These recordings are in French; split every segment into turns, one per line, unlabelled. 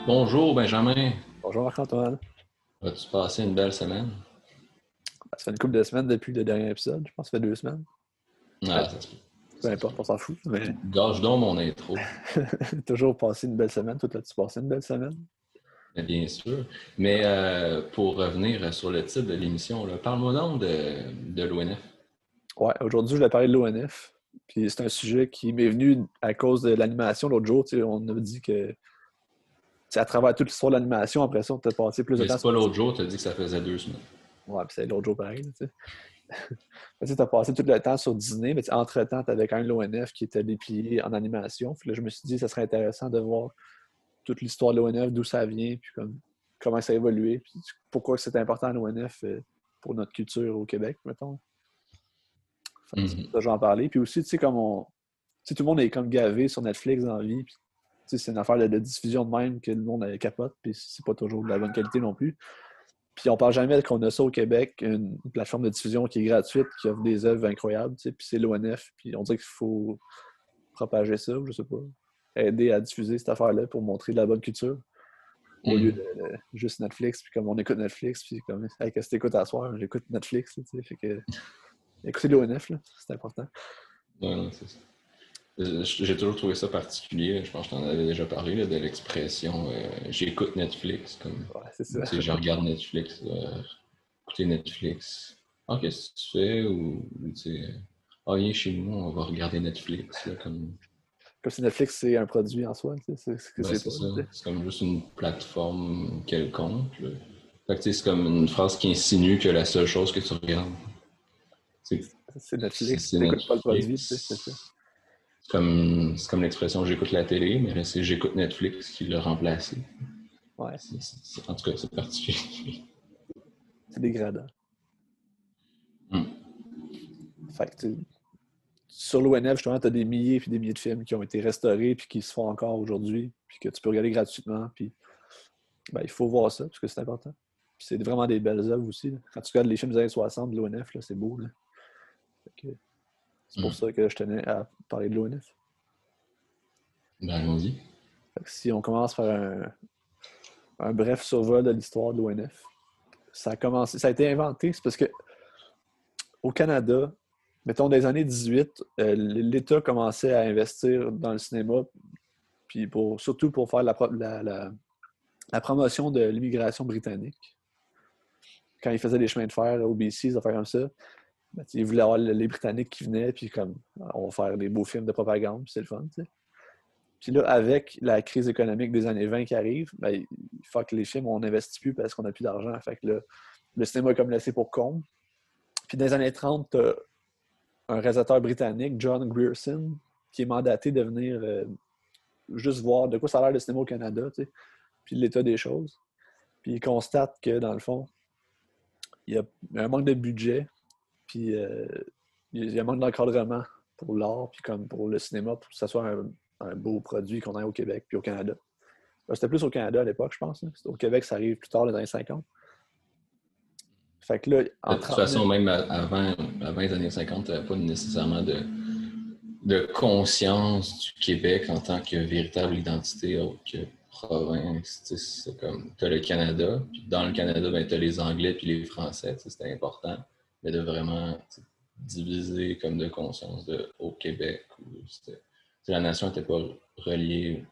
Bonjour Benjamin,
Bonjour Marc-Antoine.
as-tu passé une belle semaine?
Ça fait une couple de semaines depuis le dernier épisode. Je pense que ça fait 2 semaines. Mais
Ah, ça se peut.
peu
Ça se
importe,
peut.
on s'en fout. Mais
Gâche donc mon intro,
toujours passé une belle semaine. Toi, as-tu passé une belle semaine?
mais bien sûr. Mais pour revenir sur le titre de l'émission, là, parle-moi donc de l'ONF.
Ouais, aujourd'hui, je voulais parler de l'ONF. Puis c'est un sujet qui m'est venu à cause de l'animation l'autre jour. Tu sais, on a dit que à travers toute l'histoire de l'animation, après ça, on peut passé plus de
Mais
temps
c'est
sur
pas l'autre
Disney.
jour, tu as dit que ça faisait 2 semaines.
Ouais, puis c'est l'autre jour pareil. Tu sais. Tu as passé tout le temps sur Disney, mais entre-temps, tu avais quand même l'ONF qui était déplié en animation. Puis là, je me suis dit que ça serait intéressant de voir toute l'histoire de l'ONF, d'où ça vient, puis comment ça a évolué, puis pourquoi c'est important l'ONF pour notre culture au Québec, mettons. Fait que c'est pour
Mhm.
ça que j'en parlais. Puis aussi, tu sais, tout le monde est comme gavé sur Netflix dans la vie, puis c'est une affaire de diffusion de même que le monde capote, puis c'est pas toujours de la bonne qualité non plus. Puis on parle jamais qu'on a ça au Québec, une plateforme de diffusion qui est gratuite, qui offre des œuvres incroyables, tu sais, puis c'est l'ONF, puis on dirait qu'il faut propager ça, je sais pas, aider à diffuser cette affaire-là pour montrer de la bonne culture. Au lieu
Mhm.
de juste Netflix, puis comme on écoute Netflix, puis comme, hey, qu'est-ce que t'écoutes à soir? J'écoute Netflix, là, tu sais, fait que, écoutez l'ONF, là, c'est important.
Ouais, non, c'est ça. J'ai toujours trouvé ça particulier. Je pense que je t'en avais déjà parlé là, de l'expression j'écoute Netflix, comme
Ouais, c'est
tu
ça.
sais, je regarde Netflix, écouter Netflix. Ah, qu'est-ce que tu fais? Ou tu sais, ah, viens chez nous, on va regarder Netflix, là, comme.
Comme si Netflix, c'est un produit en soi, tu sais, c'est ce que
Ben,
c'est
c'est
pas,
ça.
tu sais.
C'est comme juste une plateforme quelconque, là. Fait que, tu sais, c'est comme une phrase qui insinue que la seule chose que tu regardes,
C'est Netflix,
c'est
t'écoutes pas le produit, tu sais, c'est
Netflix.
ça.
C'est comme l'expression j'écoute la télé, mais là, c'est j'écoute Netflix qui l'a remplacé.
Ouais,
En tout cas, c'est particulier.
c'est dégradant.
Hum.
Fait que, sur l'ONF, justement, t'as des milliers et des milliers de films qui ont été restaurés puis qui se font encore aujourd'hui, puis que tu peux regarder gratuitement, puis ben, il faut voir ça, parce que c'est important. Puis c'est vraiment des belles œuvres aussi, là. Quand tu regardes les films des années 60 de l'ONF, là, c'est beau, là. Fait que c'est pour
Hum.
ça que je tenais à parler de l'ONF.
Ben, allons-y.
Fait que si on commence par un bref survol de l'histoire de l'ONF, ça a commencé, ça a été inventé, c'est parce que au Canada, mettons, des années 18, l'État commençait à investir dans le cinéma, puis surtout pour faire la promotion de l'immigration britannique. Quand ils faisaient des chemins de fer au BC, des affaires comme ça, ben, ils voulaient avoir les Britanniques qui venaient, puis comme, on va faire des beaux films de propagande, puis c'est le fun, tu sais. Puis là, avec la crise économique des années 20 qui arrive, ben, il faut que les films, on n'investit plus parce qu'on n'a plus d'argent. Fait que là, le cinéma est comme laissé pour compte. Puis dans les années 30, t'as un réalisateur britannique, John Grierson, qui est mandaté de venir juste voir de quoi ça a l'air le cinéma au Canada, tu sais, puis l'état des choses. Puis il constate que, dans le fond, il y a un manque de budget, puis il y a un manque d'encadrement pour l'art, puis comme pour le cinéma, pour que ça soit un beau produit qu'on ait au Québec puis au Canada. C'était plus au Canada à l'époque, je pense. Hein. Au Québec, ça arrive plus tard, dans les années 50. Fait que là,
De
en
toute
39,
façon, même avant les années 50, tu n'avais pas nécessairement de conscience du Québec en tant que véritable identité autre que province. C'est comme, tu as le Canada, puis dans le Canada, ben, tu as les Anglais puis les Français, c'était important, mais de vraiment diviser comme de conscience au Québec. La nation n'était pas reliée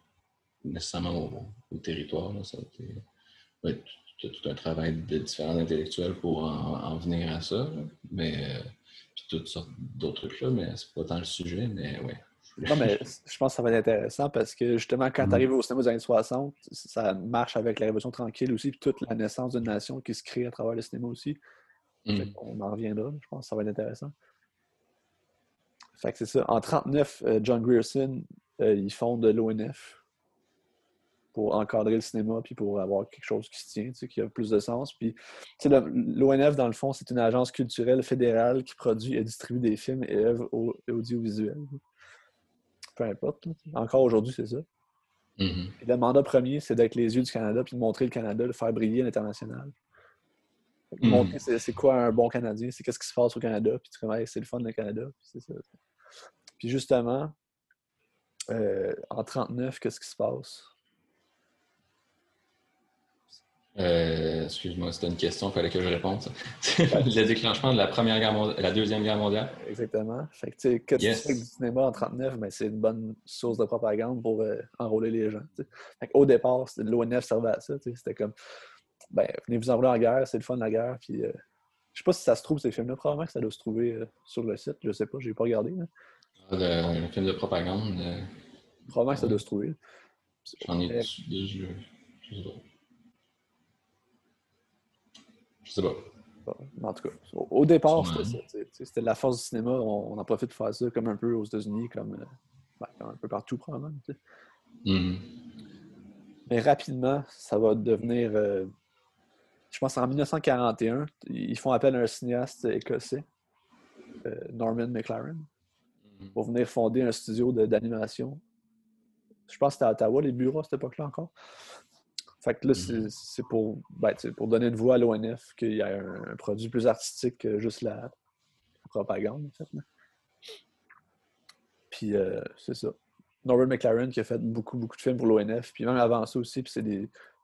nécessairement au territoire. Là, ça a été, ouais, tout un travail de différents intellectuels pour en venir à ça, là. Mais puis toutes sortes d'autres trucs là, mais c'est pas tant le sujet, mais ouais.
non, mais je pense que ça va être intéressant parce que justement, quand tu arrives
Mhm.
au cinéma des années 60, ça marche avec la Révolution tranquille aussi, puis toute la naissance d'une nation qui se crée à travers le cinéma aussi. Fait
Mhm.
qu'on en reviendra, je pense que ça va être intéressant. Fait que c'est ça. En 39, John Grierson, il fonde l'ONF pour encadrer le cinéma puis pour avoir quelque chose qui se tient, tu sais, qui a plus de sens. Puis, l'ONF, dans le fond, c'est une agence culturelle fédérale qui produit et distribue des films et œuvres audiovisuelles. peu importe. Là. Encore aujourd'hui, c'est ça.
Mhm.
Et le mandat premier, c'est d'être les yeux du Canada, puis de montrer le Canada, de faire briller à l'international. Montrer c'est quoi un bon Canadien, c'est qu'est-ce qui se passe au Canada, puis tu dis, hey, c'est le fun le Canada, puis c'est ça. Puis justement, en 39, qu'est-ce qui se passe?
Excuse-moi, c'était une question, il fallait que je réponde.
Ouais.
Le déclenchement de la Première Guerre mondiale, la Deuxième Guerre mondiale.
Exactement. Fait que, tu sais, qu'est-ce que tu fais avec du
Yes.
cinéma en 39? Ben, c'est une bonne source de propagande pour enrôler les gens. T'sais. Fait au départ, l'ONF servait à ça. C'était comme, ben, venez vous enrôler en guerre, c'est le fun de la guerre. Puis, je sais pas si ça se trouve, ces films-là. Probablement que ça doit se trouver sur le site. Je sais pas, j'ai pas regardé. Là.
Le film de propagande.
Probablement que ça doit se trouver.
J'en ai
Mais,
je sais pas. Je sais pas.
en tout cas, au départ,
Sûrement.
c'était ça. C'était la force du cinéma. On en profite pour faire ça comme un peu aux États-Unis, comme un peu partout, probablement. T'sais.
Mhm.
Mais rapidement, ça va devenir. Je pense en 1941, ils font appel à un cinéaste écossais, Norman McLaren, pour venir fonder un studio d'animation. Je pense que c'était à Ottawa, les bureaux à cette époque-là encore. Fait que là, c'est pour donner une voix à l'ONF, qu'il y ait un produit plus artistique que juste la propagande, en fait. Là. Puis c'est ça. Norman McLaren qui a fait beaucoup, beaucoup de films pour l'ONF, puis même avant ça aussi, puis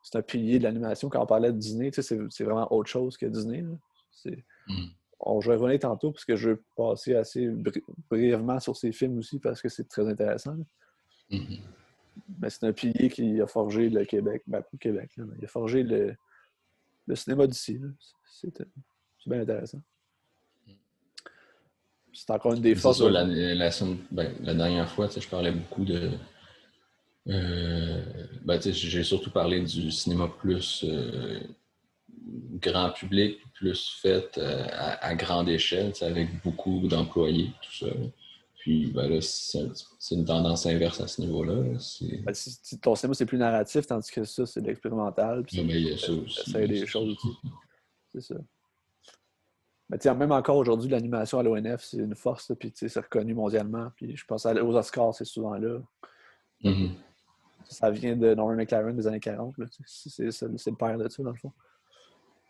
c'est un pilier de l'animation. Quand on parlait de Disney, c'est vraiment autre chose que Disney. Je vais revenir tantôt parce que je vais passer assez brièvement sur ces films aussi parce que c'est très intéressant.
Mhm.
Mais c'est un pilier qui a forgé le Québec. Ben, pas le Québec, là, mais il a forgé le cinéma d'ici. C'est bien intéressant. C'est encore une des
C'est
forces.
sûr, la dernière fois, je parlais beaucoup de. J'ai surtout parlé du cinéma plus grand public, plus fait à grande échelle, avec beaucoup d'employés, tout ça. Puis ben là, c'est une tendance inverse à ce niveau-là.
Ben, si ton cinéma, c'est plus narratif, tandis que ça, c'est de l'expérimental. Puis
Mais il y a ça
essayer
aussi.
des choses aussi. C'est ça. Mais même encore aujourd'hui, l'animation à l'ONF, c'est une force, puis c'est reconnu mondialement. Puis je pense aux Oscars, c'est souvent là.
Mhm.
Ça vient de Norman McLaren des années 40. C'est le père de ça, dans le fond.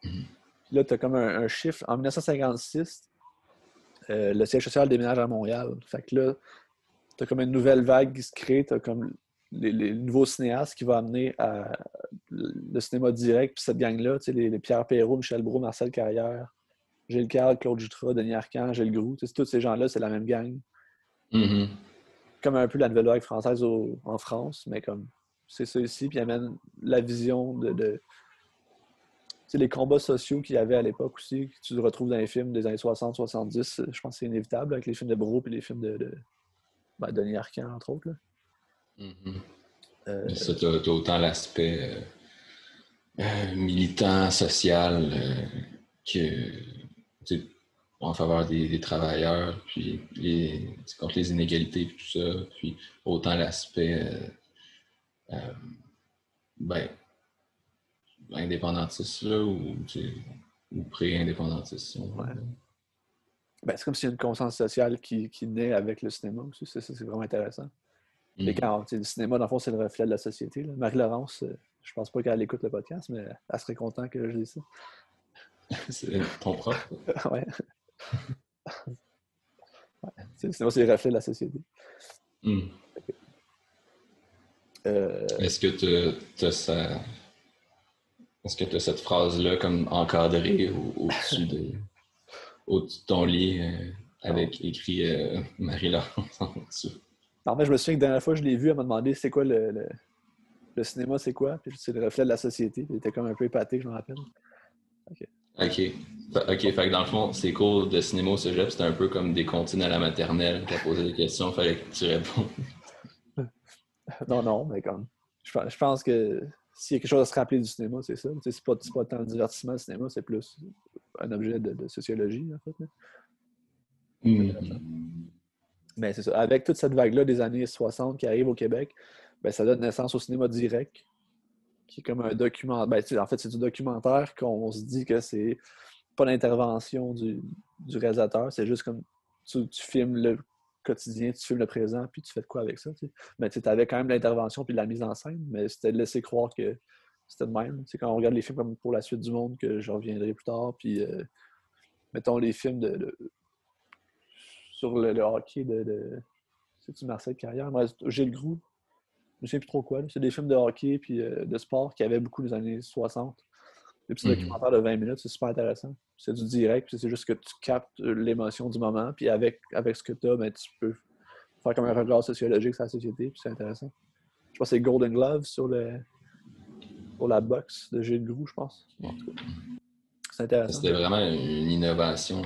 Mhm.
Puis là, tu as comme un chiffre. En 1956, le siège social déménage à Montréal. Fait que là, tu as comme une nouvelle vague qui se crée. Tu as comme les nouveaux cinéastes qui vont amener à le cinéma direct. Puis cette gang-là, les Pierre Perrault, Michel Brault, Marcel Carrière, Gilles Carle, Claude Jutras, Denis Arcand, Gilles Groux. Tous ces gens-là, c'est la même gang.
Mhm.
Comme un peu la nouvelle vague française en France, mais comme c'est ça ici. Puis ils amènent la vision de les combats sociaux qu'il y avait à l'époque aussi, que tu retrouves dans les films des années 60-70. Je pense que c'est inévitable avec les films de Brault et les films de Denis Arcand, entre autres. Là.
Mhm.
Euh,
Ça, t'as autant l'aspect militant, social, que tu sais, en faveur des travailleurs, puis contre les inégalités, puis tout ça, puis autant l'aspect ben, indépendantiste là, ou pré-indépendantiste. Si on veut.
ouais. Ben, c'est comme s'il y a une conscience sociale qui naît avec le cinéma aussi. C'est vraiment intéressant. Et quand le cinéma, dans le fond, c'est le reflet de la société. Là. Marie-Laurence, je pense pas qu'elle écoute le podcast, mais elle serait contente que je dise ça.
C'est ton prof.
Ouais. Le cinéma, c'est le reflet de la société.
Mm.
Euh,
Est-ce que tu as cette phrase-là comme encadrée au-dessus de ton lit avec écrit Marie-Laurence en dessous?
En fait, je me souviens que la dernière fois que je l'ai vu, elle m'a demandé c'est quoi le cinéma, c'est quoi? Puis c'est le reflet de la société. Il était comme un peu épaté, je me rappelle. Okay.
OK. OK, fait que dans le fond, ces cours de cinéma au cégep, c'était un peu comme des comptines à la maternelle. Tu as posé des questions, il fallait que tu répondes.
Non, mais comme. Je pense que s'il y a quelque chose à se rappeler du cinéma, c'est ça. C'est pas tant le divertissement, le cinéma, c'est plus un objet de sociologie, en fait.
Mm-hmm.
Mais c'est ça. Avec toute cette vague-là des années 60 qui arrive au Québec, ben, ça donne naissance au cinéma direct, qui est comme un document. Ben, en fait, c'est du documentaire qu'on se dit que c'est pas l'intervention du réalisateur, c'est juste comme tu filmes quotidien, tu filmes le présent, puis tu fais de quoi avec ça, tu sais. Mais tu avais quand même l'intervention puis de la mise en scène, mais c'était de laisser croire que c'était de même. Tu sais, quand on regarde les films comme Pour la suite du monde, que je reviendrai plus tard, puis mettons les films sur le hockey c'est-tu Marcel Carrière? Moi, Gilles Groux, je ne sais plus trop quoi. C'est des films de hockey puis de sport qu'il y avait beaucoup dans les années 60. Des petits documentaires de 20 minutes, c'est super intéressant. C'est du direct, puis c'est juste que tu captes l'émotion du moment, puis avec ce que tu as, ben, tu peux faire comme un regard sociologique sur la société, puis c'est intéressant. Je pense que c'est Golden Glove pour la boxe de Gilles Groux, je pense. En tout cas, c'est intéressant.
C'était vraiment une innovation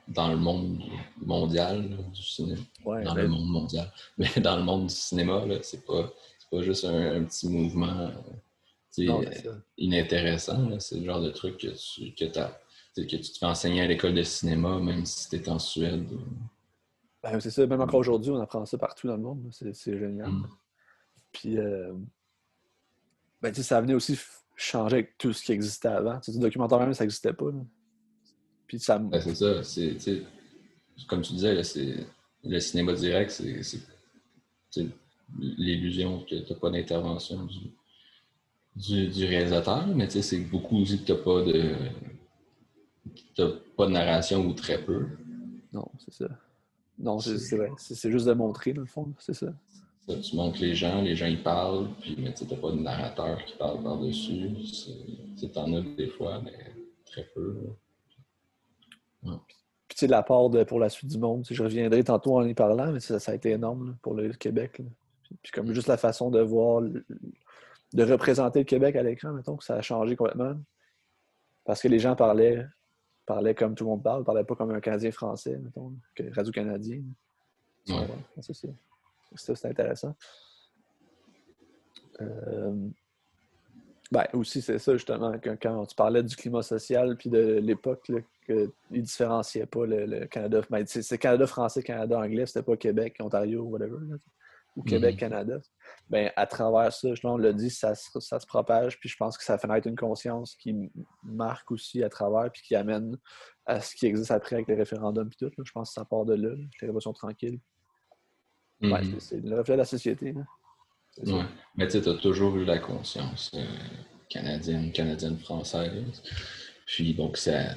dans le monde mondial là, du cinéma.
Ouais,
Dans
mais...
le monde mondial. Mais dans le monde du cinéma, là, c'est pas juste un petit mouvement
Non, c'est ça.
inintéressant. Là. C'est le genre de truc que tu te fais enseigner à l'école de cinéma, même si tu es en Suède.
Ben, c'est ça. Même encore aujourd'hui, on apprend ça partout dans le monde. C'est génial. Puis, ben, ça venait aussi changer avec tout ce qui existait avant. Le documentaire même, ça n'existait pas. Là. Puis ça...
Ben, c'est ça. Comme tu disais, là, le cinéma direct, c'est l'illusion que tu n'as pas d'intervention du réalisateur, mais c'est beaucoup aussi que tu n'as pas de narration ou très peu.
Non, c'est ça. Non, c'est vrai. C'est juste de montrer, dans le fond. C'est ça.
Tu montres les gens ils parlent, puis mais tu n'as pas de narrateur qui parle par-dessus. T'en as des fois, mais très peu. Ouais.
Puis tu sais, la part pour la suite du monde, je reviendrai tantôt en y parlant, mais ça a été énorme là, pour le Québec. Là. Puis comme juste la façon de voir, de représenter le Québec à l'écran, mettons, que ça a changé complètement. Parce que les gens parlaient comme tout le monde parle, parlaient pas comme un Canadien français, mettons, que Radio-Canadien.
Ouais.
C'est ça. C'est intéressant. Ben, aussi, c'est ça, justement, quand tu parlais du climat social puis de l'époque, qu'ils ne différenciaient pas le Canada. Ben, c'est Canada français, Canada anglais, c'était pas Québec, Ontario, whatever, là, ou Québec, Canada. Ben, à travers ça, justement, on l'a dit, ça se propage, puis je pense que ça fait naître une conscience qui marque aussi à travers, puis qui amène à ce qui existe après avec les référendums, puis tout. Là. Je pense que ça part de là, les révolutions tranquilles. Ben, c'est le reflet de la société. Là.
Ouais. Mais tu as toujours eu la conscience canadienne-française. Puis donc, ça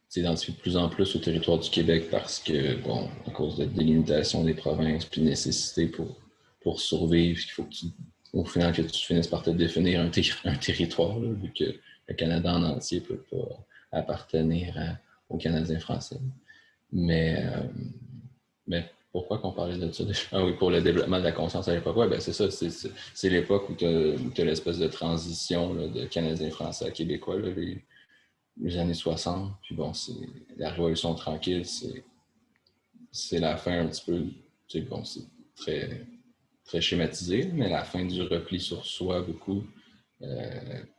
s'identifie de plus en plus au territoire du Québec parce que, bon, à cause de la délimitation des provinces, puis nécessité pour survivre, il faut au final que tu finisses par te définir un territoire, là, vu que le Canada en entier ne peut pas appartenir aux Canadiens français. Mais pourquoi qu'on parlait de ça? Ah oui, pour le développement de la conscience à l'époque. Oui, ben c'est ça. C'est l'époque où tu as l'espèce de transition là, de Canadiens français à Québécois, là, les années 60. Puis bon, c'est la Révolution tranquille, c'est la fin un petit peu. Bon, c'est très, très schématisé, mais la fin du repli sur soi beaucoup.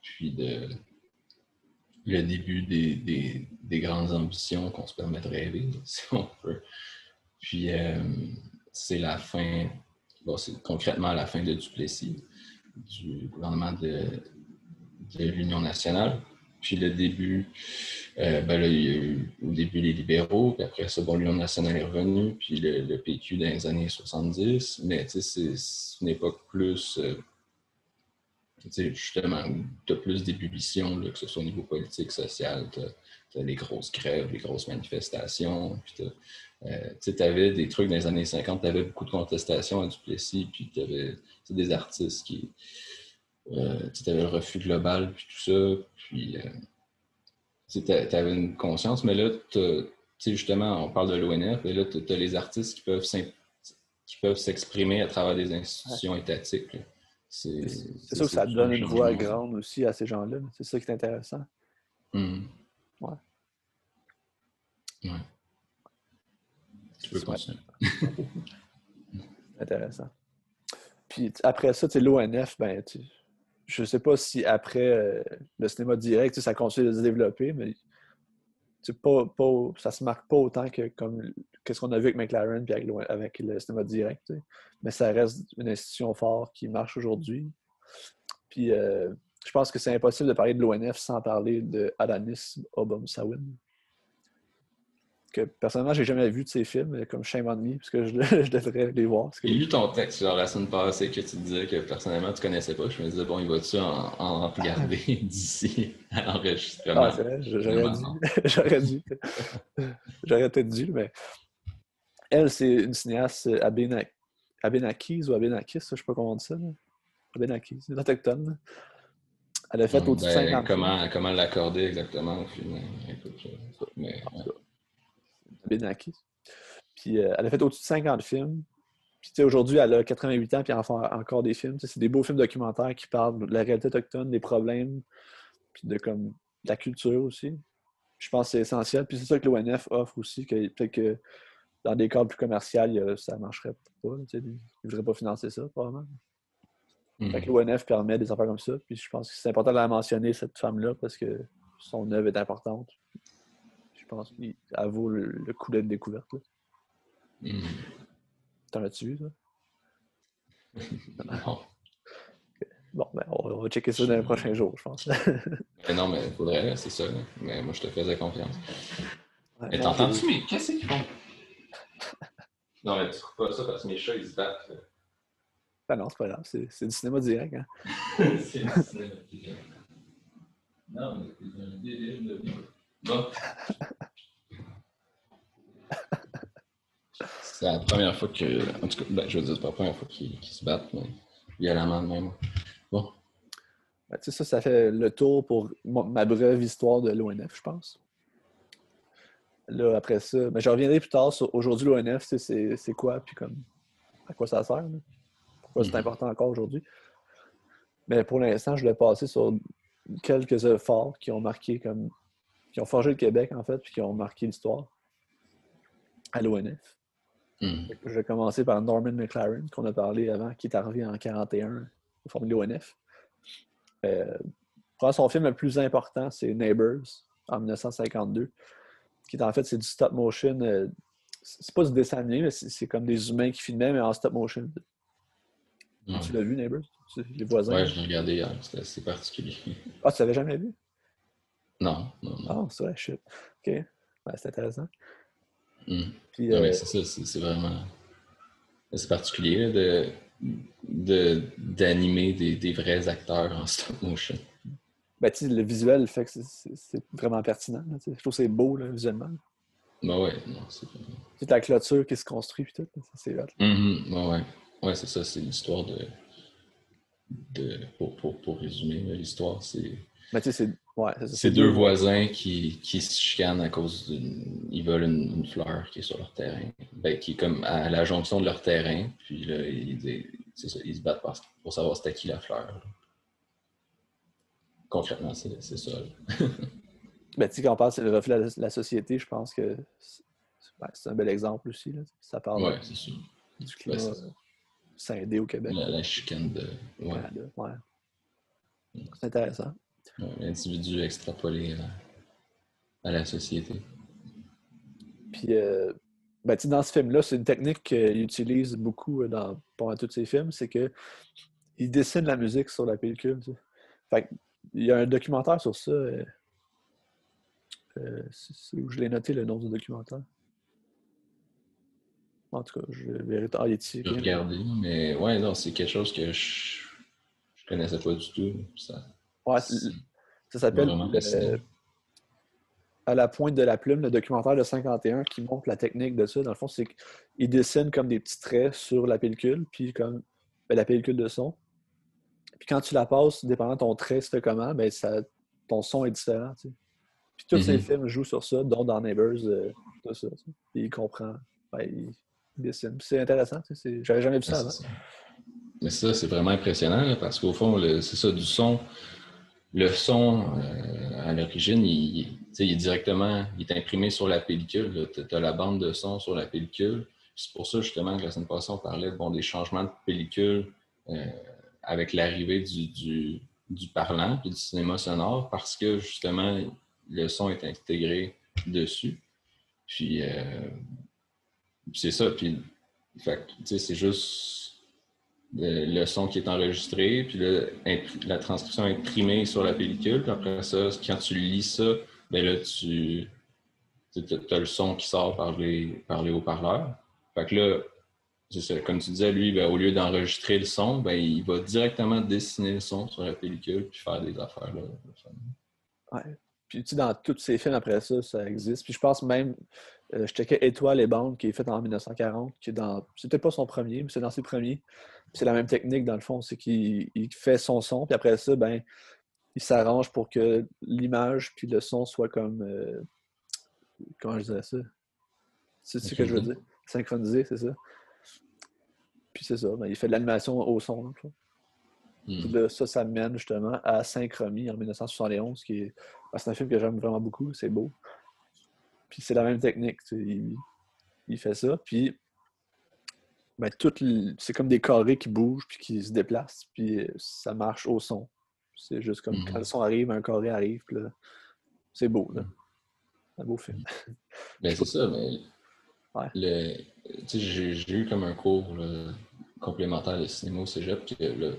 Puis le début des grandes ambitions qu'on se permet de rêver, si on peut. Puis c'est la fin, bon, c'est concrètement la fin de Duplessis, du gouvernement de l'Union nationale. Puis le début, ben là, il y a eu au début les libéraux, puis après ça, bon, l'Union nationale est revenue, puis le PQ dans les années 70. Mais c'est une époque plus, justement, où tu as plus d'ébullition, que ce soit au niveau politique, social, tu as les grosses grèves, les grosses manifestations, puis tu avais des trucs dans les années 50, tu avais beaucoup de contestations à Duplessis, puis tu avais des artistes qui... tu avais le refus global, puis tout ça, puis tu avais une conscience, mais là, justement, on parle de l'ONF, et là, tu as les artistes qui peuvent s'exprimer à travers des institutions étatiques. Là.
C'est sûr que ça donne une voix grande aussi à ces gens-là. C'est ça qui est intéressant. Ouais.
Ouais. Tu peux continuer.
Intéressant. Puis après ça, l'ONF, ben, je sais pas si après le cinéma direct, ça continue de se développer, mais ça se marque pas autant que comme qu'est-ce qu'on a vu avec McLaren et avec le cinéma direct. T'sais. Mais ça reste une institution forte qui marche aujourd'hui. Puis je pense que c'est impossible de parler de l'ONF sans parler de Adanis Obomsawin. que personnellement, j'ai jamais vu de ces films, comme Shame on Me, parce que je devrais les voir.
J'ai lu ton texte genre la semaine passée que tu disais que personnellement tu connaissais pas. Je me disais, bon, il va-tu en regarder d'ici à l'enregistrement?
Ah, c'est vrai, j'aurais dû. J'aurais dû. J'aurais peut-être dû, mais elle, c'est une cinéaste Abénakis ou Abénakis, je sais pas comment on dit ça. Abénakis, une autochtone. Là. Elle a fait au-dessus de 50 films.
Comment l'accorder exactement au film? Écoute, mais, ouais.
Abénakis. Puis elle a fait au-dessus de 50 films. Puis aujourd'hui, elle a 88 ans, puis elle en fait encore des films. C'est des beaux films documentaires qui parlent de la réalité autochtone, des problèmes, puis de la culture aussi. Je pense que c'est essentiel. Puis c'est ça que l'ONF offre aussi, que peut-être que dans des cadres plus commerciaux, ça ne marcherait pas. Ils ne voudraient pas financer ça, probablement. Fait que l'ONF permet des affaires comme ça. Puis je pense que c'est important de la mentionner, cette femme-là, parce que son œuvre est importante. Je pense qu'elle vaut le coup d'être découverte. T'en as-tu vu, ça?
Non.
Bon, ben, on va checker ça dans les prochains jours, je pense.
Mais non, mais il faudrait, c'est ça. Mais moi, je te faisais confiance.
Ouais,
mais t'entends-tu, mais qu'est-ce qu'ils font? Non, mais tu trouves pas ça parce que mes chats, ils se battent.
Ben non, c'est pas grave. C'est du cinéma direct. Hein?
C'est du cinéma direct. Non, mais c'est un délire de... Bon. C'est la première fois que... En tout cas, ben, je veux dire, c'est pas la première fois qu'ils se battent, mais violemment de même. Bon.
Ben, tu sais, ça fait le tour pour ma brève histoire de l'ONF, je pense. Là, après ça, mais je reviendrai plus tard sur aujourd'hui l'ONF, c'est quoi, puis comme à quoi ça sert, là? Pourquoi c'est important encore aujourd'hui. Mais pour l'instant, je voulais passer sur quelques œuvres fortes qui ont marqué qui ont forgé le Québec, en fait, puis qui ont marqué l'histoire à l'ONF. Je vais commencer par Norman McLaren, qu'on a parlé avant, qui est arrivé en 1941 au forme de l'ONF. Son film le plus important, c'est Neighbors, en 1952, qui est en fait, c'est du stop motion. C'est pas du dessin animé, mais c'est comme des humains qui filmaient, mais en stop motion. Tu l'as vu, Neighbors? Les voisins?
Ouais, je l'ai regardé hier. C'était assez particulier.
Ah, tu l'avais jamais vu?
Non.
Ah, c'est vrai, shit. OK. Ben, c'est intéressant.
Puis, non, mais c'est ça, c'est vraiment... C'est particulier là, d'animer des vrais acteurs en stop motion.
Ben, tu sais, le visuel fait que c'est vraiment pertinent. Là, je trouve que c'est beau, là, visuellement.
Ben ouais, non, c'est pas...
C'est la clôture qui se construit, puis tout. C'est hot.
Ouais, c'est ça, c'est l'histoire pour résumer, l'histoire, c'est...
Mais tu sais,
c'est deux voisins qui se chicanent à cause ils veulent une fleur qui est sur leur terrain. Ben, qui est comme à la jonction de leur terrain. Puis là, c'est ça, ils se battent pour savoir c'était qui la fleur. Là. Concrètement, c'est ça.
Ben, tu sais, quand on parle c'est le reflet de la société, je pense que c'est un bel exemple aussi. Là. Ça parle
c'est sûr.
Du climat scindé au Québec.
La chicane de...
Canada, ouais. C'est intéressant.
L'individu extrapolé à la société.
Puis, ben, dans ce film-là, c'est une technique qu'il utilise beaucoup pendant tous ses films, c'est qu'il dessine la musique sur la pellicule. Tu sais. Fait il y a un documentaire sur ça. C'est où je l'ai noté, le nom du documentaire. En tout cas, je vais il est ici.
Je vais regarder, mais ouais, non, c'est quelque chose que je connaissais pas du tout. Ça
s'appelle À la pointe de la plume, le documentaire de 51 qui montre la technique de ça. Dans le fond, c'est qu'il dessine comme des petits traits sur la pellicule, puis comme la pellicule de son. Puis quand tu la passes, dépendant de ton trait, se fait comment, ben ton son est différent. Tu sais. Puis tous ces films jouent sur ça, dont dans Neighbors, tout ça. Tu sais. Puis il comprend, il dessine. Puis c'est intéressant. Tu sais, j'avais jamais vu ça avant.
Mais ça, c'est vraiment impressionnant, là, parce qu'au fond, c'est ça, du son. Le son, à l'origine, il est directement il est imprimé sur la pellicule. Tu as la bande de son sur la pellicule. C'est pour ça, justement, que la semaine passée, on parlait des changements de pellicule avec l'arrivée du parlant et du cinéma sonore, parce que, justement, le son est intégré dessus. Puis, c'est ça. Puis, c'est juste... le son qui est enregistré, puis la transcription est imprimée sur la pellicule, puis après ça, quand tu lis ça, ben là, t'as le son qui sort par les haut-parleurs. Fait que là, c'est ça, comme tu disais, lui, ben, au lieu d'enregistrer le son, ben, il va directement dessiner le son sur la pellicule puis faire des affaires. Là.
Ouais. Puis tu sais, dans tous ces films après ça, ça existe. Puis je pense même, je checkais Étoile et Bande, qui est fait en 1940, qui est dans. C'est peut-être pas son premier, mais c'est dans ses premiers. Puis c'est la même technique, dans le fond, c'est qu'il fait son son, puis après ça, ben, il s'arrange pour que l'image puis le son soient comme. Comment je dirais ça? C'est ce que je veux dire. Synchronisé, c'est ça. Puis c'est ça, ben, il fait de l'animation au son. Dans le fond. Puis là, ça mène justement à Synchromie en 1971, qui est. Ben, c'est un film que j'aime vraiment beaucoup, c'est beau. Puis c'est la même technique. Il fait ça, puis ben, c'est comme des carrés qui bougent puis qui se déplacent, puis ça marche au son. C'est juste comme quand le son arrive, un carré arrive, puis là, c'est beau, là. C'est un beau film.
Ben, c'est ça, mais
ouais.
j'ai eu comme un cours là, complémentaire de cinéma au cégep que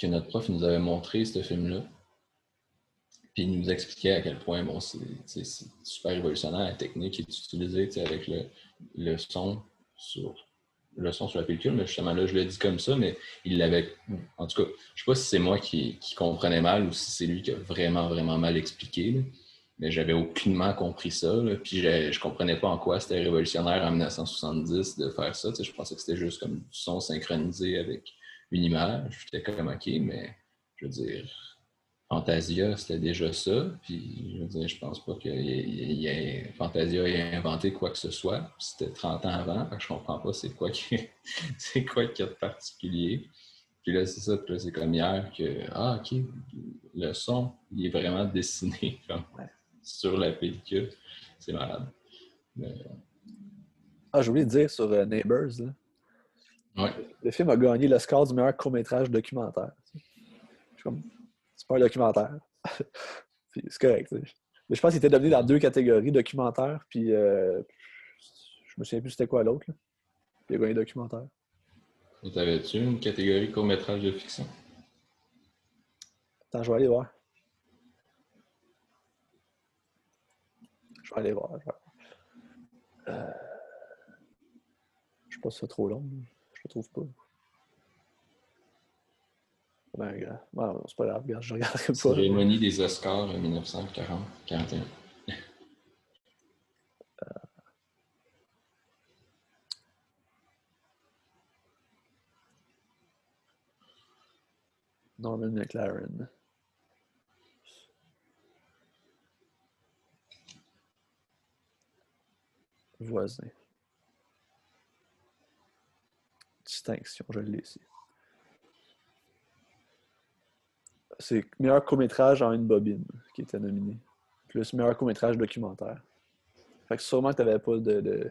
notre prof nous avait montré ce film-là. Puis il nous expliquait à quel point bon, c'est super révolutionnaire la technique qui est utilisée avec le son sur la pellicule, mais justement là, je le dis comme ça, mais il l'avait. En tout cas, je sais pas si c'est moi qui comprenais mal ou si c'est lui qui a vraiment, vraiment mal expliqué. Là. Mais j'avais aucunement compris ça. Là. Puis je comprenais pas en quoi c'était révolutionnaire en 1970 de faire ça. Je pensais que c'était juste comme du son synchronisé avec une image. J'étais comme OK, mais je veux dire. Fantasia, c'était déjà ça. Puis, je veux dire, je pense pas que Fantasia ait inventé quoi que ce soit. C'était 30 ans avant. Fait que je comprends pas c'est quoi qu'il y a de particulier. Puis là, c'est ça. Puis là, c'est comme hier que, OK, le son, il est vraiment dessiné comme sur la pellicule. C'est malade. Mais,
j'ai oublié de dire sur Neighbors, là.
ouais.
Le film a gagné le score du meilleur court-métrage documentaire. C'est pas un documentaire. C'est correct. T'sais. Mais je pense qu'il était devenu dans 2 catégories, documentaire, puis je me souviens plus c'était quoi l'autre. Là. Il a gagné documentaire.
T'avais-tu une catégorie court-métrage de fiction?
Attends, je vais aller voir. Je vais aller voir. Je sais pas si c'est trop long. Je le trouve pas. Ben, bon, c'est pas grave, regarde, je regarderai pas.
Cérémonie des Oscars en 1940-41.
Norman McLaren. Voisin. Distinction, je l'ai ici. C'est meilleur court-métrage en une bobine qui était nominé. Plus meilleur court-métrage documentaire. Fait que sûrement que t'avais pas de...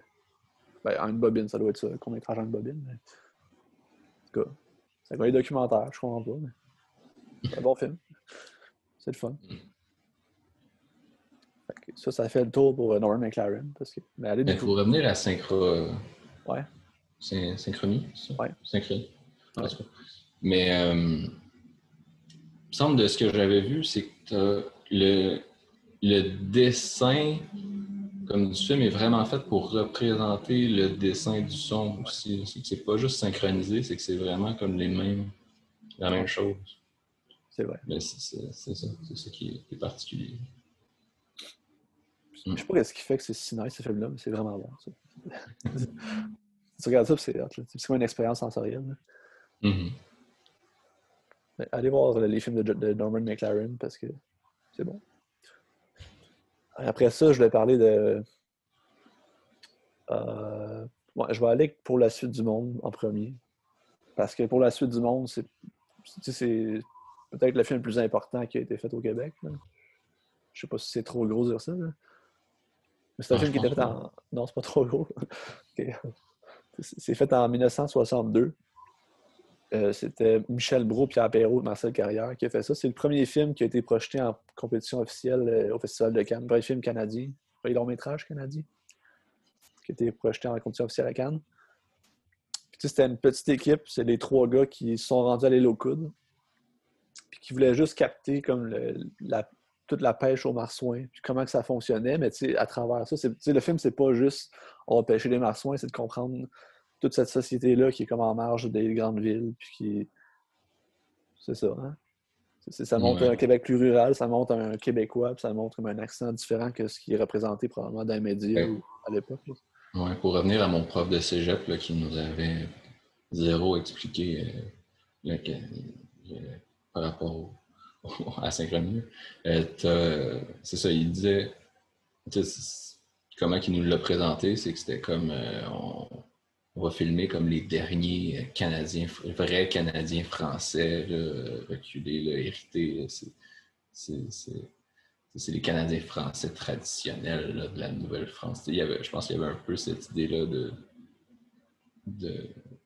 Ben, en une bobine, ça doit être ça, court-métrage en une bobine. Mais... En tout cas, c'est quoi les documentaires, je comprends pas, mais c'est un bon film. C'est le fun. Fait que ça fait le tour pour Norman McLaren. Parce que... Mais allez,
il faut revenir à
Ouais.
Synchronie, c'est ça?
Ouais.
Synchronie.
Ouais.
Mais il me semble de ce que j'avais vu, c'est que le dessin comme du film est vraiment fait pour représenter le dessin du son aussi. C'est que c'est pas juste synchronisé, c'est que c'est vraiment comme la même chose.
C'est vrai.
Mais c'est ça qui est particulier.
Je sais pas ce qui fait que c'est si nice ce film-là, mais c'est vraiment bon. Ça. Tu regardes ça, c'est comme une expérience sensorielle.
Mm-hmm.
Allez voir les films de Norman McLaren parce que c'est bon. Après ça, je vais parler de. Ouais, je vais aller pour La Suite du Monde en premier. Parce que pour La Suite du Monde, c'est peut-être le film le plus important qui a été fait au Québec. Là. Je sais pas si c'est trop gros de dire ça. Là. Mais c'est un film qui était fait en. Non, c'est pas trop gros. Okay. C'est fait en 1962. C'était Michel Brault, Pierre Perrault, Marcel Carrière qui a fait ça. C'est le premier film qui a été projeté en compétition officielle au Festival de Cannes. Premier film canadien, premier long-métrage canadien qui a été projeté en compétition officielle à Cannes. Puis, c'était une petite équipe. C'est les 3 gars qui se sont rendus à l'île aux Coudes puis qui voulaient juste capter comme toute la pêche aux marsouins, puis comment que ça fonctionnait, mais à travers ça, le film, c'est pas juste on va pêcher les marsouins, c'est de comprendre toute cette société-là qui est comme en marge des grandes villes, puis qui. C'est ça, hein? Ça montre un Québec plus rural, ça montre un Québécois, puis ça montre comme un accent différent que ce qui est représenté probablement dans les médias ou à l'époque.
Ouais, pour revenir à mon prof de cégep là, qui nous avait zéro expliqué par rapport à Saint-Claude, c'est ça, il disait comment il nous l'a présenté, c'est que c'était comme on va filmer comme les derniers Canadiens, vrais Canadiens français là, reculés, là, hérités. Là, c'est les Canadiens français traditionnels là, de la Nouvelle-France. Je pense qu'il y avait un peu cette idée-là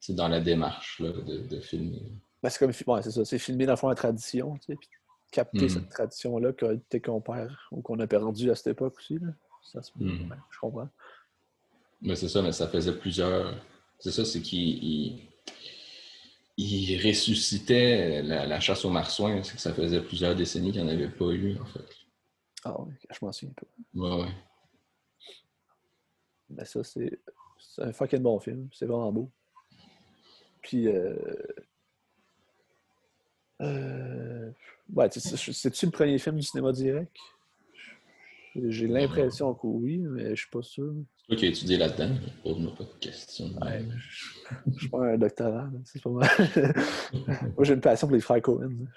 dans la démarche là, de filmer.
Ben, c'est comme ouais, c'est ça, c'est filmer dans le fond la tradition, puis capter cette tradition-là qu'on perd ou qu'on a perdu à cette époque aussi. Là. Ça, ouais, je comprends.
Mais c'est ça, mais ça faisait plusieurs. C'est ça, c'est qu'il ressuscitait la chasse aux marsouins. C'est que ça faisait plusieurs décennies qu'il n'y en avait pas eu, en fait.
Ah oui, je m'en souviens pas.
Ouais.
Mais ça, c'est un fucking bon film. C'est vraiment beau. Puis, ouais, c'est-tu le premier film du cinéma direct? J'ai l'impression que oui, mais je suis pas sûr.
C'est toi qui as étudié là-dedans, pose-moi pas de questions.
Ouais, je suis pas un doctorat, c'est pas mal. Moi, j'ai une passion pour les frères Cohen.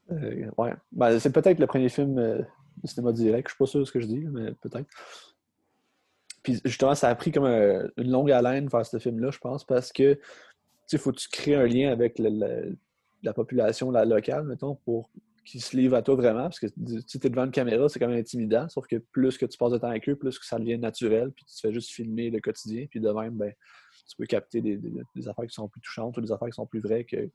Ouais. Ben, c'est peut-être le premier film du cinéma direct. Je suis pas sûr de ce que je dis, mais peut-être. Puis justement, ça a pris comme une longue haleine faire ce film-là, je pense, parce que il faut que tu crées un lien avec la population locale, mettons, pour qu'ils se livrent à toi vraiment, parce que si tu es devant une caméra, c'est quand même intimidant, sauf que plus que tu passes de temps avec eux, plus que ça devient naturel, puis tu fais juste filmer le quotidien, puis de même, ben, tu peux capter des affaires qui sont plus touchantes ou des affaires qui sont plus vraies que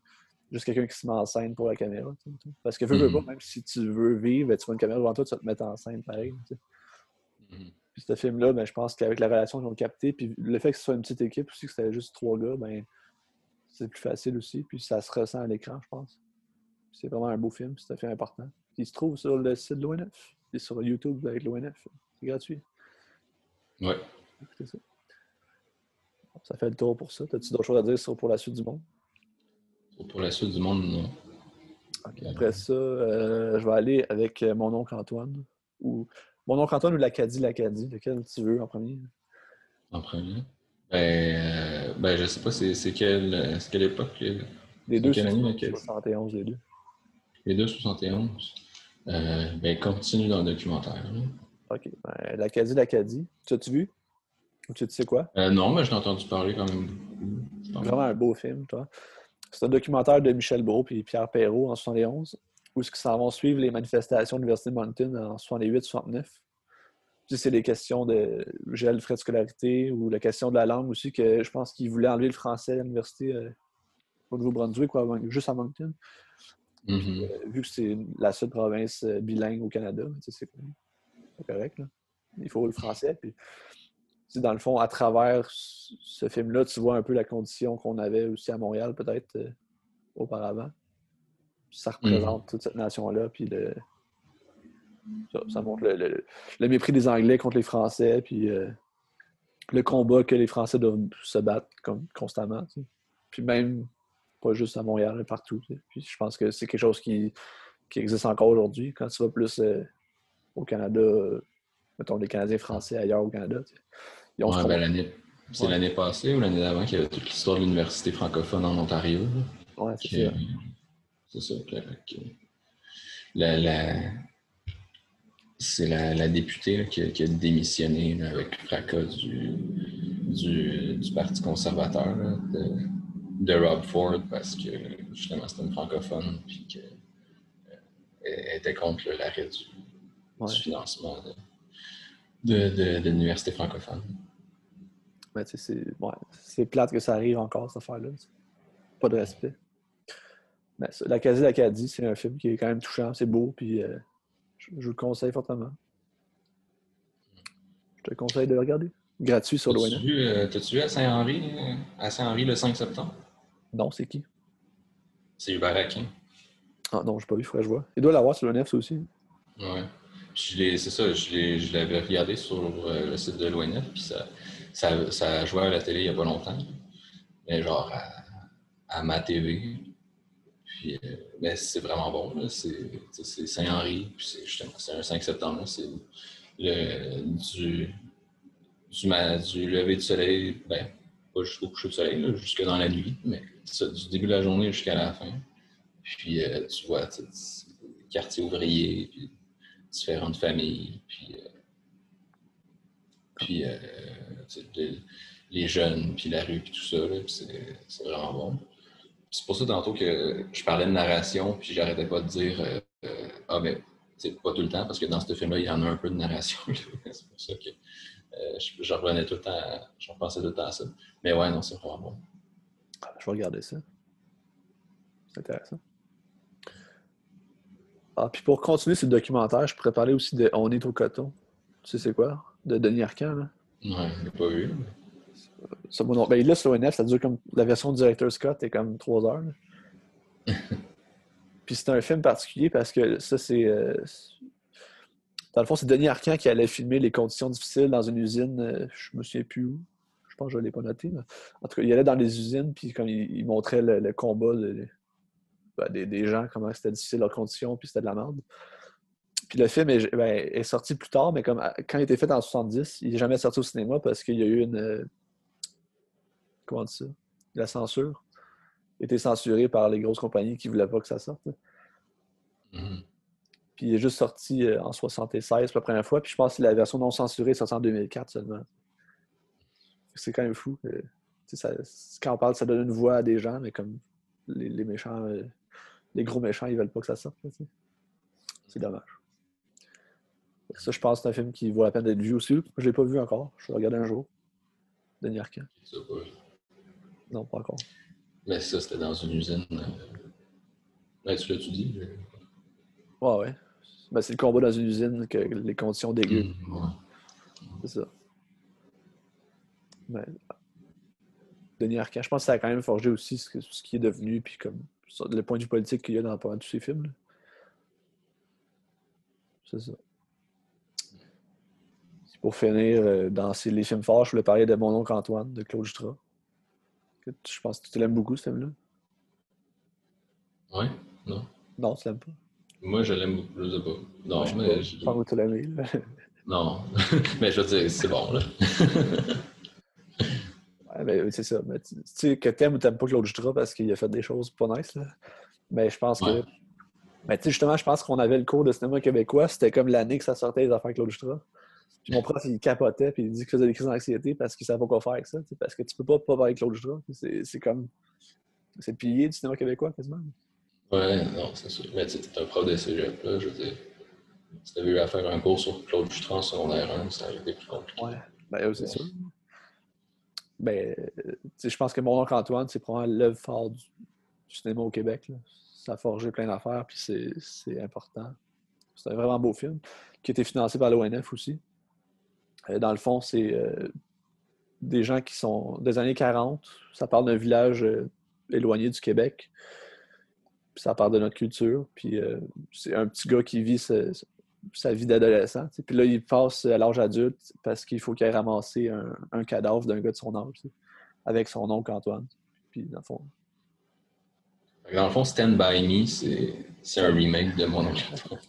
juste quelqu'un qui se met en scène pour la caméra. Parce que veux pas, même si tu veux vivre, ben, tu vois une caméra devant toi, tu vas te mettre en scène pareil. Puis ce film-là, ben, je pense qu'avec la relation qu'ils ont capté, puis le fait que ce soit une petite équipe aussi, que c'était juste 3 gars, ben, c'est plus facile aussi, puis ça se ressent à l'écran, je pense. Puis c'est vraiment un beau film, c'est un film important. Puis il se trouve sur le site de l'ONF, et sur YouTube avec l'ONF. C'est gratuit.
Ouais.
Écoutez ça. Ça fait le tour pour ça. T'as-tu d'autres choses à dire sur pour la suite du monde?
Pour la suite du monde, non.
Okay. Après ça, je vais aller avec mon oncle Antoine. Ou mon oncle Antoine ou l'Acadie, lequel tu veux en premier?
En premier? Ben je sais pas, c'est quelle époque?
Les deux, c'est
71,
71, les deux.
Les deux, 71. Ben continue dans le documentaire. Là.
OK. Ben, l'Acadie. Tu as-tu vu? Ou tu sais quoi?
Non, mais je l'ai entendu parler quand même beaucoup.
Vraiment un beau film, toi. C'est un documentaire de Michel Brault et Pierre Perrault en 71, où ils s'en vont suivre les manifestations de l'Université de Moncton en 68-69. Puis c'est des questions de gel, frais de scolarité, ou la question de la langue aussi, que je pense qu'ils voulaient enlever le français à l'université au Nouveau-Brunswick, ou juste à Moncton. Puis, vu que c'est la seule province bilingue au Canada, c'est correct. Là. Il faut le français. Puis, dans le fond, à travers ce film-là, tu vois un peu la condition qu'on avait aussi à Montréal, peut-être, auparavant. Puis ça représente toute cette nation-là, puis ça montre le mépris des Anglais contre les Français, puis le combat que les Français doivent se battre constamment. T'sais. Puis même, pas juste à Montréal, mais partout. T'sais. Puis je pense que c'est quelque chose qui existe encore aujourd'hui. Quand tu vas plus au Canada, mettons les Canadiens français ailleurs au Canada, ils ont
c'est l'année passée ou l'année d'avant qu'il y avait toute l'histoire de l'université francophone en Ontario. Là,
ouais, c'est ça.
C'est ça. C'est la députée là, qui a démissionné là, avec fracas du Parti conservateur là, de Rob Ford parce que justement c'était une francophone puis qu'elle était contre l'arrêt du financement de l'université francophone.
Mais c'est plate que ça arrive encore, cette affaire-là. Pas de respect. Mais l'Acadie, c'est un film qui est quand même touchant, c'est beau, puis je vous le conseille fortement. Je te conseille de le regarder. Gratuit sur l'ONF.
T'as-tu vu à Saint-Henri le 5 septembre?
Non, c'est qui?
C'est Hubert Aquin.
Ah non, j'ai pas vu, il faudrait que je vois. Il doit l'avoir sur le 9, ça aussi.
Ouais. C'est ça, je l'avais regardé sur le site de l'ONF, puis ça jouait à la télé il y a pas longtemps. Mais genre à ma TV. Puis, mais c'est vraiment bon, là. C'est Saint-Henri, puis c'est un 5 septembre, là. C'est du, du lever du soleil, ben, pas jusqu'au coucher du soleil, là, jusque dans la nuit, mais ça, du début de la journée jusqu'à la fin. Puis tu vois, quartier ouvrier, puis différentes familles, puis les jeunes, puis la rue, puis tout ça, là, puis c'est vraiment bon. C'est pour ça tantôt que je parlais de narration, puis j'arrêtais pas de dire ah mais c'est pas tout le temps, parce que dans ce film-là, il y en a un peu de narration. C'est pour ça que je revenais tout le temps, je repensais tout le temps à ça. Mais ouais, non, c'est vraiment bon.
Je vais regarder ça. C'est intéressant. Ah, puis pour continuer ce documentaire, je pourrais parler aussi de On est au coton. Tu sais c'est quoi? De Denis Arcand, là.
Ouais, je l'ai pas vu.
Ça, moi, non. Ben, là, sur ONF, ça dure comme. La version du directeur Scott est comme 3 heures, là. Puis c'est un film particulier parce que ça, c'est. Dans le fond, c'est Denis Arcand qui allait filmer les conditions difficiles dans une usine. Je me souviens plus où. Je pense que je ne l'ai pas noté. Mais... En tout cas, il allait dans les usines, puis comme il montrait le combat des gens, comment c'était difficile leurs conditions, puis c'était de la merde. Puis le film est sorti plus tard, mais comme quand il a été fait en 70, il n'est jamais sorti au cinéma parce qu'il y a eu une. Comment on dit ça? La censure. Il a été censuré par les grosses compagnies qui ne voulaient pas que ça sorte.
Mm-hmm.
Puis il est juste sorti en 76 pour la première fois. Puis je pense que la version non censurée est sortie en 2004 seulement. C'est quand même fou. Quand on parle, ça donne une voix à des gens, mais comme les méchants, les gros méchants, ils veulent pas que ça sorte. C'est dommage. Ça, je pense que c'est un film qui vaut la peine d'être vu aussi. Je ne l'ai pas vu encore. Je vais regarder un jour. Denis Arcand. Non, pas encore.
Mais ça, c'était dans une usine. Ouais, tu l'as-tu dit?
Ouais. Ben, c'est le combat dans une usine que les conditions dégueu.
Ouais.
C'est ça. Mais, Denis Arcand, je pense que ça a quand même forgé aussi ce qui est devenu, puis comme le point de vue politique qu'il y a dans tous ces films. Là. C'est ça. Pour finir, dans les films forts, je voulais parler de Mon oncle Antoine, de Claude Jutras. Je pense que tu l'aimes beaucoup, ce film-là.
Ouais? Non?
Non, tu l'aimes pas.
Moi, je l'aime beaucoup, je sais pas. Non,
je
mais...
sais pas où tu l'aimes.
Non. Mais je veux dire, c'est bon, là.
Ouais, mais c'est ça. Mais tu sais, que t'aimes ou t'aimes pas Claude Jutras parce qu'il a fait des choses pas nice, là. Mais je pense que...
Ouais.
Mais tu sais, justement, je pense qu'on avait le cours de cinéma québécois. C'était comme l'année que ça sortait les affaires Claude Jutras. Puis mon prof, il capotait, puis il dit qu'il faisait des crises d'anxiété parce qu'il savait pas quoi faire avec ça. Parce que tu peux pas parler Claude Jutras. C'est comme... C'est le pilier du cinéma québécois, quasiment.
Ouais, non, c'est sûr. Mais tu sais, t'es un prof de cégep, là, je veux dire. Si t'avais eu à faire un cours sur Claude Jutras en secondaire 1, ça aurait été plus compliqué.
Ouais. Ben, c'est sûr. Ben, je pense que Mon oncle Antoine, c'est probablement l'œuvre phare du cinéma au Québec. Là. Ça a forgé plein d'affaires, puis c'est important. C'est un vraiment beau film qui a été financé par l'ONF aussi. Dans le fond, c'est des gens qui sont des années 40. Ça parle d'un village éloigné du Québec. Puis ça parle de notre culture. Puis c'est un petit gars qui vit sa vie d'adolescent. T'sais. Puis là, il passe à l'âge adulte parce qu'il faut qu'il aille ramasser un cadavre d'un gars de son âge, t'sais, avec son oncle Antoine. Puis dans
Dans le fond, Stand By Me, c'est un remake de Mon oncle Antoine.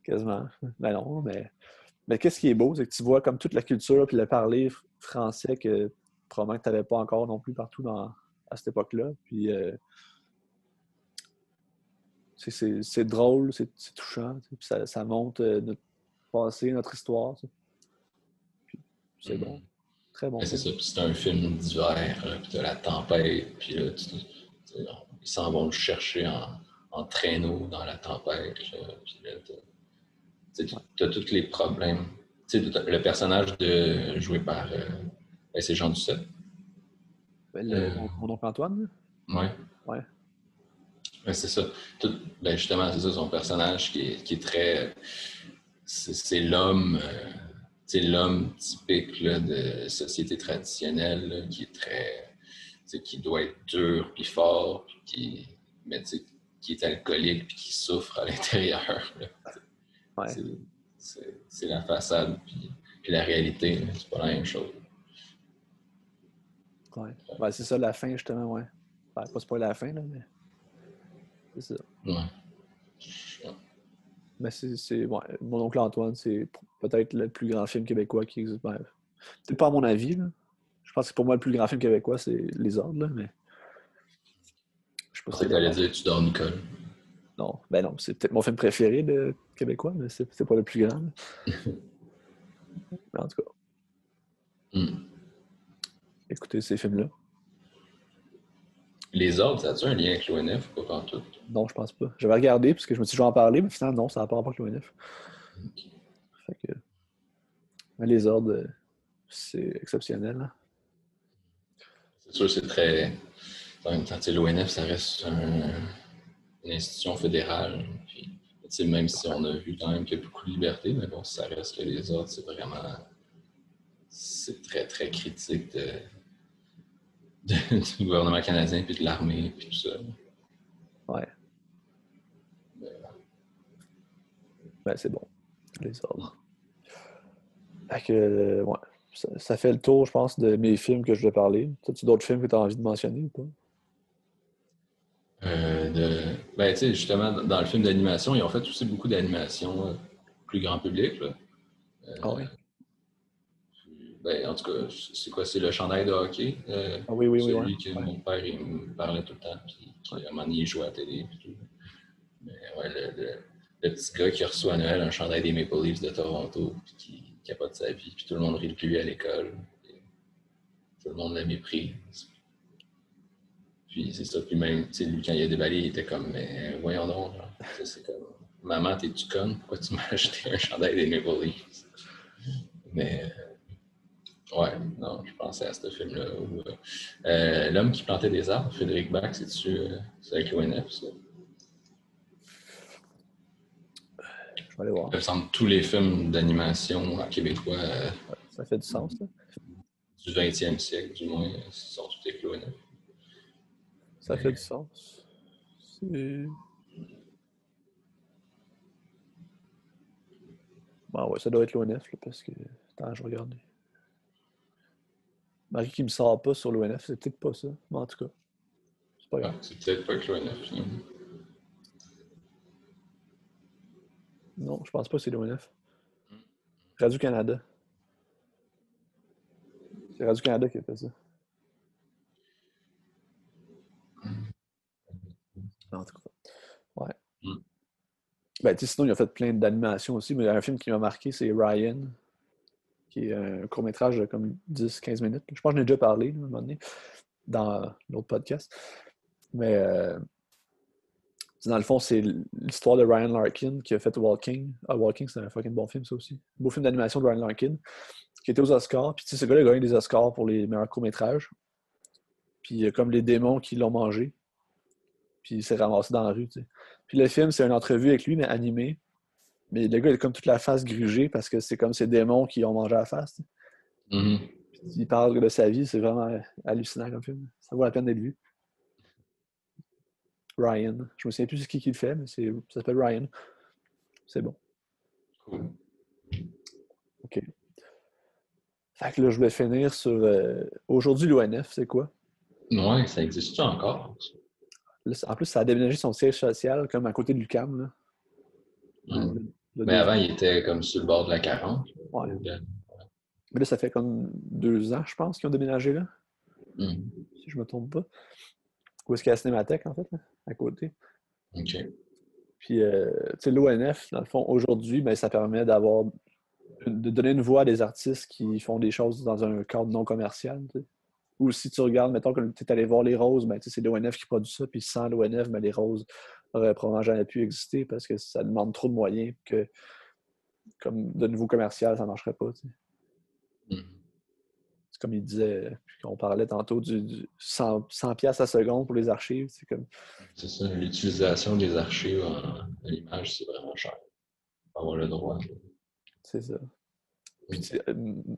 quasiment. Ben non, mais qu'est-ce qui est beau, c'est que tu vois comme toute la culture puis le parler français que probablement que tu n'avais pas encore non plus partout à cette époque-là. Puis c'est drôle, c'est touchant. Puis ça montre notre passé, notre histoire. Puis c'est bon. Très bon.
Mais c'est ça, puis c'est un film d'hiver, puis t'as la tempête, puis là, ils s'en vont le chercher en traîneau dans la tempête, là, puis là, t'as tous les problèmes. Tu sais, le personnage joué par c'est Jean Duceppe.
Mon oncle Antoine?
Ouais.
Ouais.
Ouais, c'est ça. Justement, c'est ça, son personnage qui est très... C'est l'homme... l'homme typique là, de société traditionnelle qui est très... qui doit être dur puis fort, mais qui est alcoolique puis qui souffre à l'intérieur.
Ouais.
C'est la façade puis la réalité, là, c'est pas la même chose.
Ouais. Ouais, c'est ça, la fin, justement, ouais. Ben, pas spoiler la fin, là, mais c'est ça.
Ouais.
Mais ouais, mon oncle Antoine, c'est peut-être le plus grand film québécois qui existe. Ben, peut-être pas à mon avis, là. Je pense que pour moi, le plus grand film québécois, c'est Les Ordres, là, mais je sais pas
Je
si
pensais
t'es
que t'allais
d'accord.
dire Tu dors, Nicole.
Non, ben non, c'est peut-être mon film préféré de québécois, mais c'est pas le plus grand, là. Mais en tout cas,
Mm.
écoutez ces films-là.
Les ordres, ça a-tu un lien avec l'ONF ou pas pantoute?
Non, je pense pas. J'avais regardé parce que je me suis dit, je vais en parler, mais finalement, non, ça n'a pas rapport avec l'ONF. Fait que, mais Les Ordres, c'est exceptionnel, là.
C'est sûr, c'est très. En même temps, tu sais, l'ONF, ça reste une institution fédérale. Puis, tu sais, même si on a vu quand même qu'il y a beaucoup de liberté, mais bon, ça reste que les ordres, c'est vraiment. C'est très, très critique du gouvernement canadien, puis de l'armée, puis tout ça.
Ouais, ben c'est bon. Les Ordres. Fait que, ouais. Ça fait le tour, je pense, de mes films que je vais parler. As-tu d'autres films que tu as envie de mentionner ou pas?
Ben, tu sais, justement, dans le film d'animation, ils ont fait aussi beaucoup d'animation plus grand public, là.
Ah oui?
Ben, en tout cas, c'est quoi? C'est le chandail de hockey.
Ah oui, oui, oui, ouais.
Celui que
Ouais.
mon père il me parlait tout le temps, puis à un moment donné, il jouait à la télé. Puis tout. Mais ouais, le petit gars qui reçoit à Noël un chandail des Maple Leafs de Toronto, puis qui capote sa vie, puis tout le monde rit de lui à l'école. Tout le monde la méprise. Puis c'est ça. Puis même, tu sais, lui, quand il a déballé, il était comme, mais voyons donc, genre. C'est comme, maman, t'es-tu conne? Pourquoi tu m'as acheté un chandail des Maple Leafs? Mais ouais, non, je pensais à ce film-là. Où, L'homme qui plantait des arbres, Frédéric Bach, c'est avec l'ONF, ça.
Je vais aller voir.
Il me semble que tous les films d'animation québécois
Ouais, ça fait du sens, là.
du 20e siècle, du moins, sont tous avec l'ONF.
Ça fait du sens. C'est. Bon, ouais, ça doit être l'ONF, là, parce que. Attends, je vais regarder. Marie qui me sort pas sur l'ONF, c'est peut-être pas ça. Mais en tout cas, c'est pas
Ah,
grave.
c'est peut-être pas avec l'ONF, finalement.
Non, je pense pas que c'est l'ONF. Radio-Canada. C'est Radio-Canada qui a fait ça. En tout cas. Ouais.
Mm.
Ben, tu sais, sinon, il a fait plein d'animations aussi, mais il y a un film qui m'a marqué, c'est Ryan, qui est un court-métrage de comme 10-15 minutes. Je pense que j'en ai déjà parlé, là, à un moment donné, dans l'autre podcast. Mais dans le fond, c'est l'histoire de Ryan Larkin qui a fait Walking. Ah, Walking, c'est un fucking bon film, ça aussi. Beau film d'animation de Ryan Larkin, qui était aux Oscars. Puis, tu sais, ce gars-là a gagné des Oscars pour les meilleurs courts-métrages. Puis, il y a comme les démons qui l'ont mangé. Puis, il s'est ramassé dans la rue, tu sais. Puis, le film, c'est une entrevue avec lui, mais animé. Mais le gars, il a comme toute la face grugée parce que c'est comme ces démons qui ont mangé la face, tu sais.
Mhm.
Il parle de sa vie, c'est vraiment hallucinant comme film. Ça vaut la peine d'être vu. Ryan. Je me souviens plus qui le fait, mais ça s'appelle Ryan. C'est bon.
Cool.
OK. Fait que là, je vais finir sur aujourd'hui, l'ONF, c'est quoi?
Ouais, ça existe encore?
Là, en plus, ça a déménagé son siège social comme à côté de l'UQAM, là.
Mm.
Le
Mais
2
avant,
ans.
il était comme sur le bord de la 40.
Ouais. Mais là, ça fait comme 2 ans, je pense, qu'ils ont déménagé là,
Mm.
si je me trompe pas. Où est-ce qu'il y a la Cinémathèque, en fait, là, à côté.
OK.
Puis, tu sais, l'ONF, dans le fond, aujourd'hui, ben, ça permet de donner une voix à des artistes qui font des choses dans un cadre non commercial, tu sais. Ou si tu regardes, mettons que tu es allé voir Les Roses, ben, c'est l'ONF qui produit ça, puis sans l'ONF, ben, Les Roses n'auraient probablement jamais pu exister parce que ça demande trop de moyens que, comme de niveau commercial, ça ne marcherait pas. Tu sais.
Mm.
C'est comme il disait, puis on parlait tantôt du 100 piastres à seconde pour les archives. C'est comme,
C'est ça, l'utilisation des archives à l'image, c'est vraiment cher. Faut avoir le droit.
c'est ça. Puis,
Mm.
tu sais,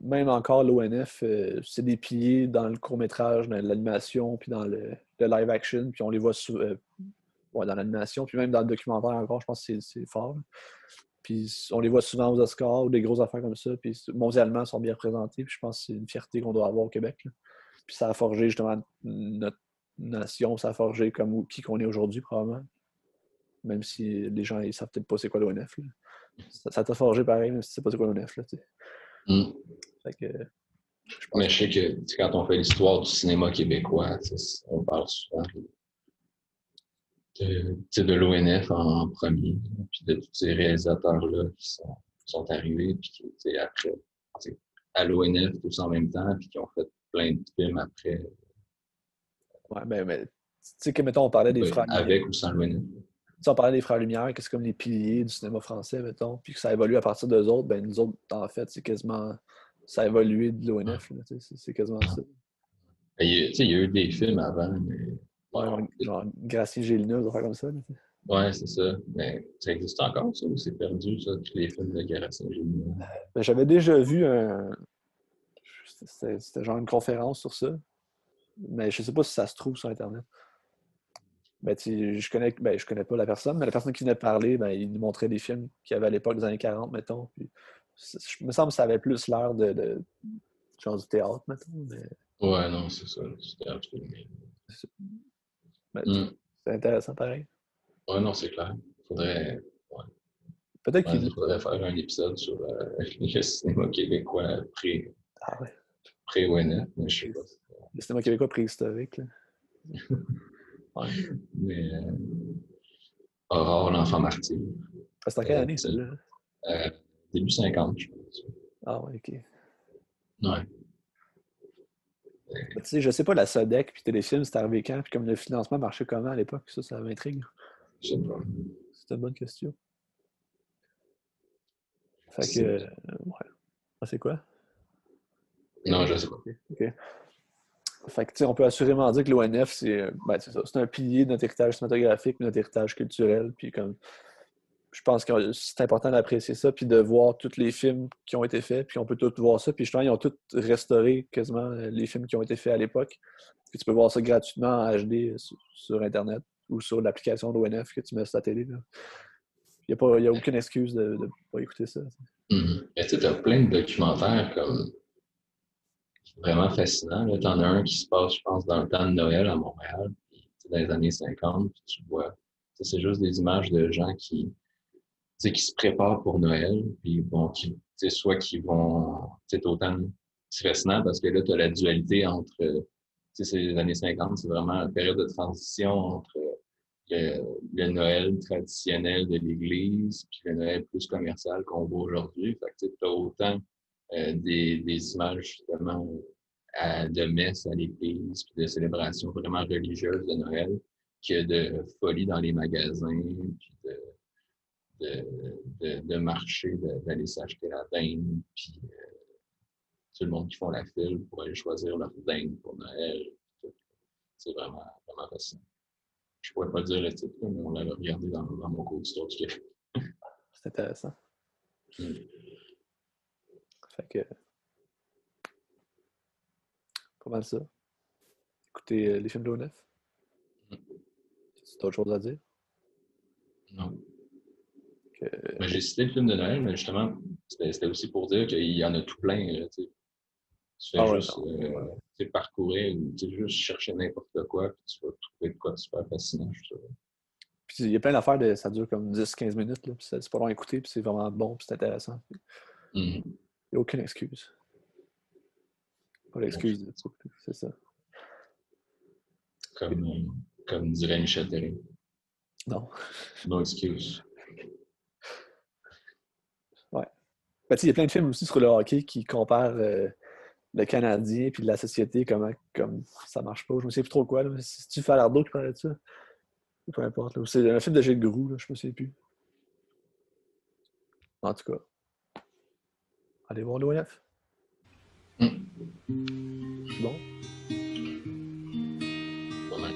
même encore, l'ONF, c'est des piliers dans le court-métrage, dans l'animation, puis dans le live action, puis on les voit ouais, dans l'animation, puis même dans le documentaire encore, je pense que c'est fort. Là. Puis on les voit souvent aux Oscars ou des grosses affaires comme ça, puis mondialement, ils sont bien représentés, puis je pense que c'est une fierté qu'on doit avoir au Québec. Là. Puis ça a forgé justement notre nation, ça a forgé comme qui qu'on est aujourd'hui, probablement. Même si les gens, ils savent peut-être pas c'est quoi l'ONF. Là. Ça t'a forgé pareil, même si c'est pas c'est quoi l'ONF. Là,
Mm.
fait que, je pense
Mais je sais que quand on fait l'histoire du cinéma québécois, on parle souvent de l'ONF en premier, puis de tous ces réalisateurs-là qui sont arrivés, puis qui, après, à l'ONF tous en même temps, puis qui ont fait plein de films après.
ouais, mais tu sais que, mettons, on parlait des frères Lumière.
Avec ou sans l'ONF.
Si on parlait des frères Lumière, que c'est comme les piliers du cinéma français, mettons, puis que ça évolue à partir d'eux autres, ben nous autres, en fait, c'est quasiment. Ça a évolué de l'ONF, c'est quasiment ça.
Il y a eu des films avant, mais.
Ouais, genre Gracien Gélinas, des affaires comme ça. Là,
ouais, c'est ça. Mais ça existe encore, ça, ou c'est perdu, ça, tous les films de Guerre Saint-Génie?
ben, j'avais déjà vu un. C'était genre une conférence sur ça, mais je sais pas si ça se trouve sur Internet. Ben, je connais pas la personne, mais la personne qui venait de parler, ben, il nous montrait des films qu'il y avait à l'époque des années 40, mettons. Puis, je me semble que ça avait plus l'air de genre du théâtre, mettons. Mais
Ouais, non, c'est ça. C'était absolument.
ben,
Mm.
c'est intéressant pareil.
Ouais, non, c'est clair. Faudrait, ouais,
Peut-être
ouais,
qu'il.
faudrait faire un épisode sur le cinéma québécois
Ah ouais.
pré-ONF, mais je sais pas.
Le cinéma québécois préhistorique. Là. Ouais.
Mais Aurore, l'enfant martyr.
Ah, c'est en quelle année, celle-là?
Euh, début 50, je pense.
Ah ouais, ok.
Ouais.
Tu sais, je sais pas, la Sodec puis Téléfilm, c'était arrivé quand? Puis comme le financement marchait comment à l'époque? Ça m'intrigue.
Je sais pas.
C'est une bonne question. Fait que,
C'est-
ouais. Ah, c'est quoi?
Non, je sais pas.
Ok. Fait que, tu sais, on peut assurément dire que l'ONF, ben, c'est ça. C'est un pilier de notre héritage cinématographique, de notre héritage culturel. Puis comme, je pense que c'est important d'apprécier ça, puis de voir tous les films qui ont été faits, puis on peut tous voir ça. Puis justement, ils ont tous restauré quasiment les films qui ont été faits à l'époque. Puis tu peux voir ça gratuitement en HD sur Internet ou sur l'application de l'ONF que tu mets sur ta télé. Là. Il y a aucune excuse de ne pas écouter ça.
Mais tu sais, t'as plein de documentaires comme vraiment fascinants. Là. T'en as un qui se passe, je pense, dans le temps de Noël à Montréal, puis, dans les années 50, puis tu vois. C'est juste des images de gens qui se préparent pour Noël, puis bon, soit qui vont, c'est autant c'est fascinant parce que là, tu as la dualité entre, c'est les années 50, c'est vraiment une période de transition entre le Noël traditionnel de l'Église, puis le Noël plus commercial qu'on voit aujourd'hui. Fait que tu as autant des images justement de messe à l'Église, puis de célébrations vraiment religieuses de Noël, que de folie dans les magasins, puis de marcher, d'aller s'acheter la dinde, puis tout le monde qui font la file pour aller choisir leur dinde pour Noël. C'est vraiment, vraiment fascinant. Je ne pourrais pas dire le titre, mais on l'avait regardé dans mon cours d'histoire du Québec.
C'est intéressant.
Mm.
Fait que, pas mal ça. Écoutez les films de l'ONF. C'est autre chose à dire.
Non.
Que,
Mais j'ai cité le film de Noël, mais justement, c'était aussi pour dire qu'il y en a tout plein. Là, tu fais
ouais,
juste parcourir, juste chercher n'importe quoi, puis tu vas trouver de quoi de super fascinant, je trouve.
Puis il y a plein d'affaires, ça dure comme 10-15 minutes, là, puis c'est pas long à écouter, puis c'est vraiment bon, puis c'est intéressant. Il n'y a aucune excuse. Pas d'excuse, c'est ça.
Comme dirait Michel Therrien.
Non.
No excuse.
Ouais. Ben, il y a plein de films aussi sur le hockey qui comparent le Canadien puis la société, comme ça marche pas. Je me sais plus trop quoi. Là. Si tu fais Falardeau qui parlait de ça, peu importe. Là. C'est un film de Gilles Groux, là, je me sais plus. En tout cas, allez voir l'ONF. C'est bon.
Pas mal.